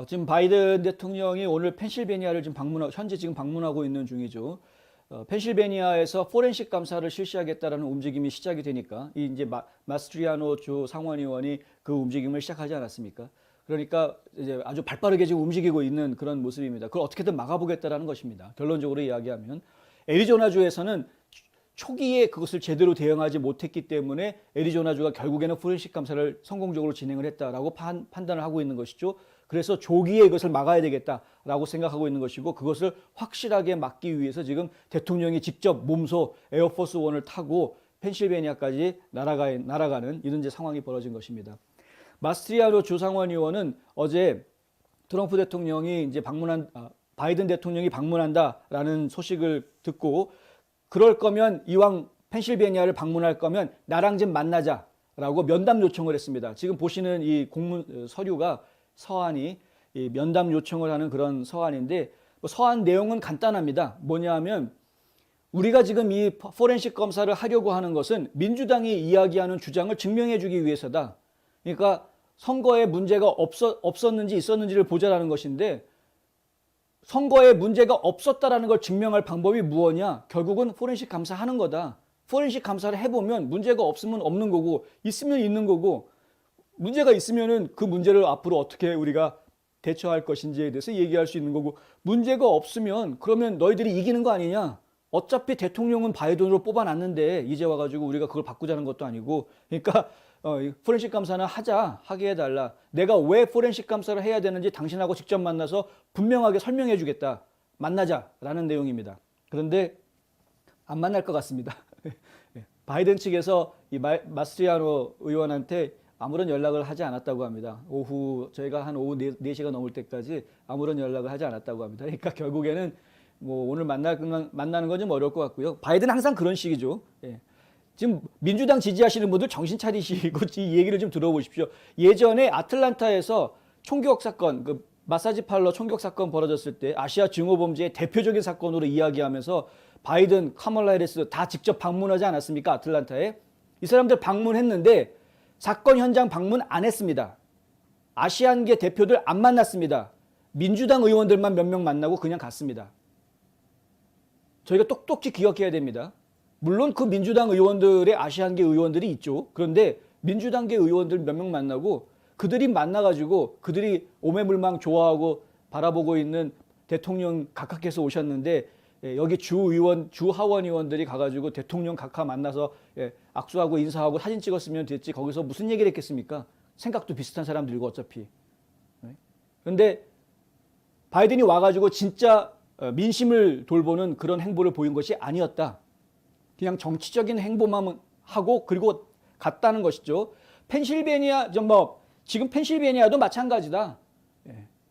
지금 바이든 대통령이 오늘 펜실베니아를 지금 현재 지금 방문하고 있는 중이죠. 펜실베니아에서 포렌식 감사를 실시하겠다라는 움직임이 시작이 되니까 이제 마스트리아노 주 상원의원이 그 움직임을 시작하지 않았습니까? 그러니까 이제 아주 발빠르게 지금 움직이고 있는 그런 모습입니다. 그걸 어떻게든 막아보겠다라는 것입니다. 결론적으로 이야기하면 애리조나주에서는 초기에 그것을 제대로 대응하지 못했기 때문에 애리조나주가 결국에는 포렌식 감사를 성공적으로 진행을 했다라고 판단을 하고 있는 것이죠. 그래서 조기에 이것을 막아야 되겠다라고 생각하고 있는 것이고, 그것을 확실하게 막기 위해서 지금 대통령이 직접 몸소 에어포스 원을 타고 펜실베니아까지 날아가는 이런 이제 상황이 벌어진 것입니다. 마스트리아노 주상원 의원은 어제 트럼프 대통령이 이제 바이든 대통령이 방문한다라는 소식을 듣고, 그럴 거면 이왕 펜실베니아를 방문할 거면 나랑 좀 만나자라고 면담 요청을 했습니다. 지금 보시는 이 서류가 서한이 이 면담 요청을 하는 그런 서한인데, 서한 내용은 간단합니다. 뭐냐면 우리가 지금 이 포렌식 검사를 하려고 하는 것은 민주당이 이야기하는 주장을 증명해 주기 위해서다. 그러니까 선거에 문제가 없었는지 있었는지를 보자라는 것인데, 선거에 문제가 없었다라는 걸 증명할 방법이 무엇이냐? 결국은 포렌식 감사하는 거다. 포렌식 감사를 해보면 문제가 없으면 없는 거고, 있으면 있는 거고, 문제가 있으면은 그 문제를 앞으로 어떻게 우리가 대처할 것인지에 대해서 얘기할 수 있는 거고, 문제가 없으면 그러면 너희들이 이기는 거 아니냐? 어차피 대통령은 바이든으로 뽑아놨는데 이제 와가지고 우리가 그걸 바꾸자는 것도 아니고, 그러니까 포렌식 감사는 하게 해달라. 내가 왜 포렌식 감사를 해야 되는지 당신하고 직접 만나서 분명하게 설명해 주겠다. 만나자라는 내용입니다. 그런데 안 만날 것 같습니다. 바이든 측에서 이 마스트리아노 의원한테 아무런 연락을 하지 않았다고 합니다. 저희가 한 오후 4시가 넘을 때까지 아무런 연락을 하지 않았다고 합니다. 그러니까 결국에는 뭐 오늘 만나는 건 좀 어려울 것 같고요. 바이든 항상 그런 식이죠. 지금 민주당 지지하시는 분들 정신 차리시고 이 얘기를 좀 들어보십시오. 예전에 아틀란타에서 총격 사건, 그 마사지 팔러 총격 사건 벌어졌을 때 아시아 증오범죄의 대표적인 사건으로 이야기하면서 바이든, 카멀라 해리스 다 직접 방문하지 않았습니까? 아틀란타에. 이 사람들 방문했는데 사건 현장 방문 안 했습니다. 아시안계 대표들 안 만났습니다. 민주당 의원들만 몇 명 만나고 그냥 갔습니다. 저희가 똑똑히 기억해야 됩니다. 물론 그 민주당 의원들의 아시안계 의원들이 있죠. 그런데 민주당계 의원들 몇 명 만나고 그들이 만나가지고 그들이 오매물망 좋아하고 바라보고 있는 대통령 각하께서 오셨는데, 여기 주 하원 의원들이 가가지고 대통령 각하 만나서 악수하고 인사하고 사진 찍었으면 됐지 거기서 무슨 얘기를 했겠습니까? 생각도 비슷한 사람들이고 어차피. 그런데 바이든이 와가지고 진짜 민심을 돌보는 그런 행보를 보인 것이 아니었다. 그냥 정치적인 행보만 하고 그리고 갔다는 것이죠. 지금 펜실베니아도 마찬가지다.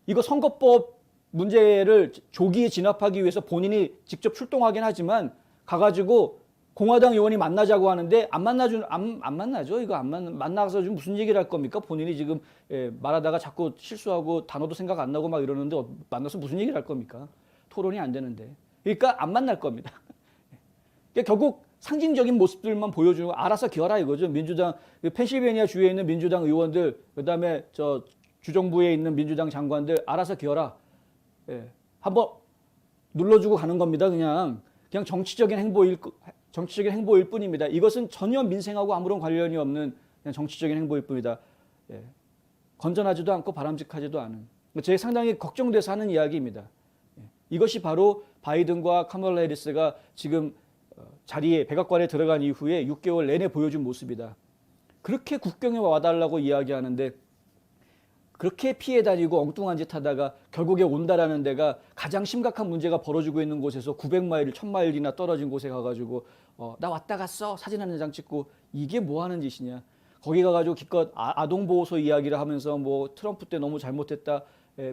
이거 선거법 문제를 조기에 진압하기 위해서 본인이 직접 출동하긴 하지만 가가지고 공화당 의원이 만나자고 하는데 안 만나죠. 이거 만나서 좀 무슨 얘기를 할 겁니까? 본인이 지금 말하다가 자꾸 실수하고 단어도 생각 안 나고 막 이러는데 만나서 무슨 얘기를 할 겁니까? 토론이 안 되는데. 그러니까 안 만날 겁니다. 결국 상징적인 모습들만 보여주고 알아서 기어라 이거죠. 민주당, 펜실베니아 주에 있는 민주당 의원들, 그다음에 저 주정부에 있는 민주당 장관들 알아서 기어라. 한번 눌러주고 가는 겁니다. 그냥 정치적인 행보일 뿐입니다. 이것은 전혀 민생하고 아무런 관련이 없는 그냥 정치적인 행보일 뿐이다. 건전하지도 않고 바람직하지도 않은. 제가 상당히 걱정돼서 하는 이야기입니다. 이것이 바로 바이든과 카멀라 해리스가 지금 자리에 백악관에 들어간 이후에 6개월 내내 보여준 모습이다. 그렇게 국경에 와달라고 이야기하는데 그렇게 피해 다니고 엉뚱한 짓 하다가 결국에 온다라는 데가 가장 심각한 문제가 벌어지고 있는 곳에서 900마일, 1000마일이나 떨어진 곳에 가가지고 나 왔다 갔어 사진 한 장 찍고 이게 뭐 하는 짓이냐. 거기 가가지고 기껏 아동보호소 이야기를 하면서 뭐 트럼프 때 너무 잘못했다.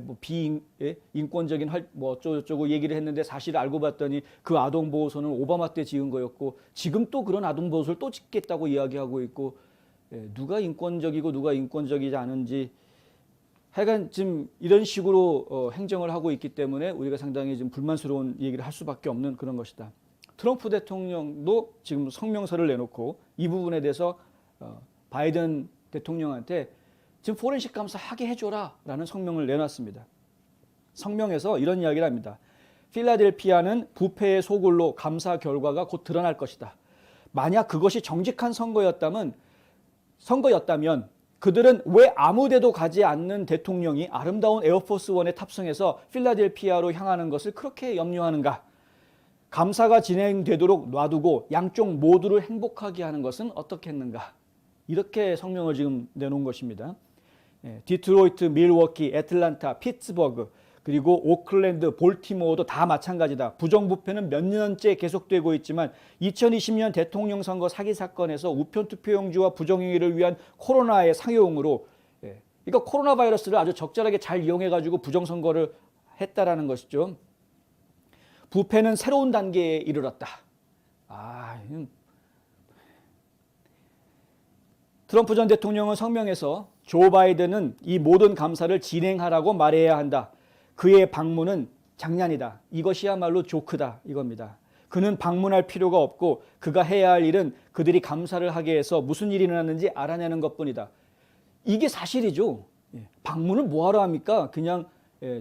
뭐 비인권적인 뭐 어쩌고저쩌고 얘기를 했는데 사실 알고 봤더니 그 아동보호소는 오바마 때 지은 거였고 지금 또 그런 아동보호소를 또 짓겠다고 이야기하고 있고, 누가 인권적이고 누가 인권적이지 않은지 하여간 지금 이런 식으로 행정을 하고 있기 때문에 우리가 상당히 좀 불만스러운 얘기를 할 수밖에 없는 그런 것이다. 트럼프 대통령도 지금 성명서를 내놓고 이 부분에 대해서 바이든 대통령한테 지금 포렌식 감사 하게 해줘라 라는 성명을 내놨습니다. 성명에서 이런 이야기를 합니다. 필라델피아는 부패의 소굴로 감사 결과가 곧 드러날 것이다. 만약 그것이 정직한 선거였다면 그들은 왜 아무데도 가지 않는 대통령이 아름다운 에어포스 원에 탑승해서 필라델피아로 향하는 것을 그렇게 염려하는가? 감사가 진행되도록 놔두고 양쪽 모두를 행복하게 하는 것은 어떻겠는가? 이렇게 성명을 지금 내놓은 것입니다. 디트로이트, 밀워키, 애틀란타, 피츠버그, 그리고 오클랜드, 볼티모어도 다 마찬가지다. 부정부패는 몇 년째 계속되고 있지만 2020년 대통령 선거 사기 사건에서 우편 투표용지와 부정행위를 위한 코로나의 상용으로 그러니까 코로나 바이러스를 아주 적절하게 잘 이용해가지고 부정선거를 했다라는 것이죠. 부패는 새로운 단계에 이르렀다. 트럼프 전 대통령은 성명에서 조 바이든은 이 모든 감사를 진행하라고 말해야 한다. 그의 방문은 장난이다. 이것이야말로 조크다. 이겁니다. 그는 방문할 필요가 없고 그가 해야 할 일은 그들이 감사를 하게 해서 무슨 일이 일어났는지 알아내는 것뿐이다. 이게 사실이죠. 방문을 뭐하러 합니까? 그냥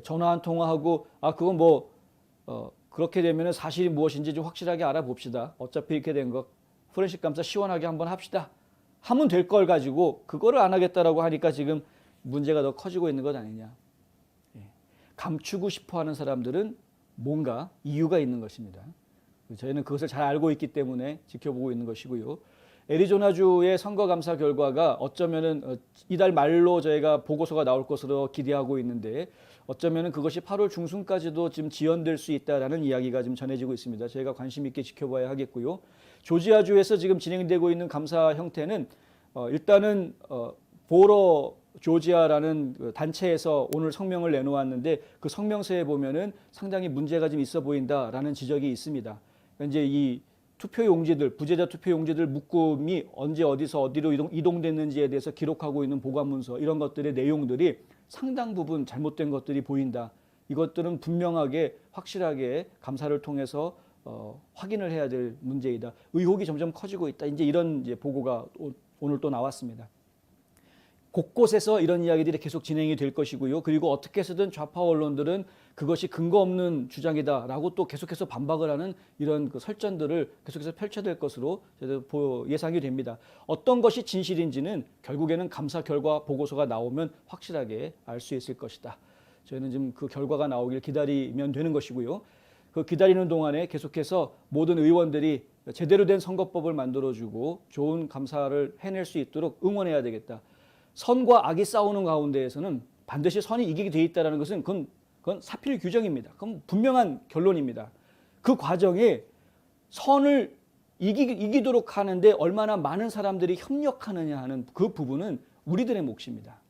전화 한 통화하고 그건 그렇게 되면 사실이 무엇인지 좀 확실하게 알아봅시다. 어차피 이렇게 된 거 포렌식 감사 시원하게 한번 합시다. 하면 될 걸 가지고 그거를 안 하겠다라고 하니까 지금 문제가 더 커지고 있는 것 아니냐. 감추고 싶어하는 사람들은 뭔가 이유가 있는 것입니다. 저희는 그것을 잘 알고 있기 때문에 지켜보고 있는 것이고요. 애리조나주의 선거감사 결과가 어쩌면은 이달 말로 저희가 보고서가 나올 것으로 기대하고 있는데 어쩌면은 그것이 8월 중순까지도 지금 지연될 수 있다라는 이야기가 지금 전해지고 있습니다. 저희가 관심 있게 지켜봐야 하겠고요. 조지아주에서 지금 진행되고 있는 감사 형태는 일단은 보러 조지아라는 단체에서 오늘 성명을 내놓았는데 그 성명서에 보면은 상당히 문제가 좀 있어 보인다라는 지적이 있습니다. 이제 이 투표용지들, 부재자 투표용지들 묶음이 언제 어디서 어디로 이동됐는지에 대해서 기록하고 있는 보관문서 이런 것들의 내용들이 상당 부분 잘못된 것들이 보인다. 이것들은 분명하게 확실하게 감사를 통해서 확인을 해야 될 문제이다. 의혹이 점점 커지고 있다. 이제 이런 보고가 오늘 또 나왔습니다. 곳곳에서 이런 이야기들이 계속 진행이 될 것이고요. 그리고 어떻게 해서든 좌파 언론들은 그것이 근거 없는 주장이다라고 또 계속해서 반박을 하는 이런 설전들을 계속해서 펼쳐될 것으로 예상이 됩니다. 어떤 것이 진실인지는 결국에는 감사 결과 보고서가 나오면 확실하게 알 수 있을 것이다. 저희는 지금 그 결과가 나오길 기다리면 되는 것이고요. 그 기다리는 동안에 계속해서 모든 의원들이 제대로 된 선거법을 만들어주고 좋은 감사를 해낼 수 있도록 응원해야 되겠다. 선과 악이 싸우는 가운데에서는 반드시 선이 이기게 돼 있다는 것은 그건 사필 규정입니다. 그건 분명한 결론입니다. 그 과정에 선을 이기도록 하는데 얼마나 많은 사람들이 협력하느냐 하는 그 부분은 우리들의 몫입니다.